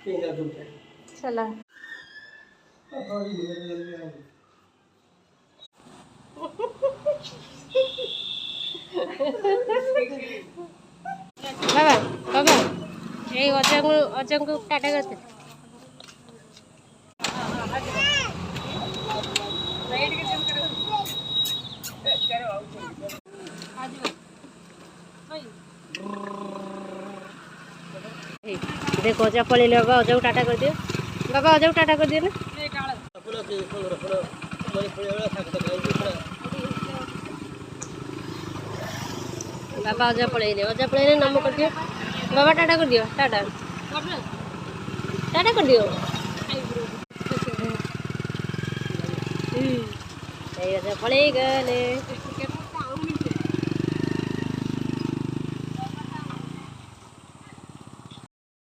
चला बाबा बाबा ये अजंग को टाटा करते देखो अजा पड़े बाबा अजा टाटा कर दियो बाबा अजा टाटा कर दियो ना बाबा अजा पड़े नम कर दियो बाबा टाटा कर दियो टाटा टाटा कर दियो अजा पड़े गए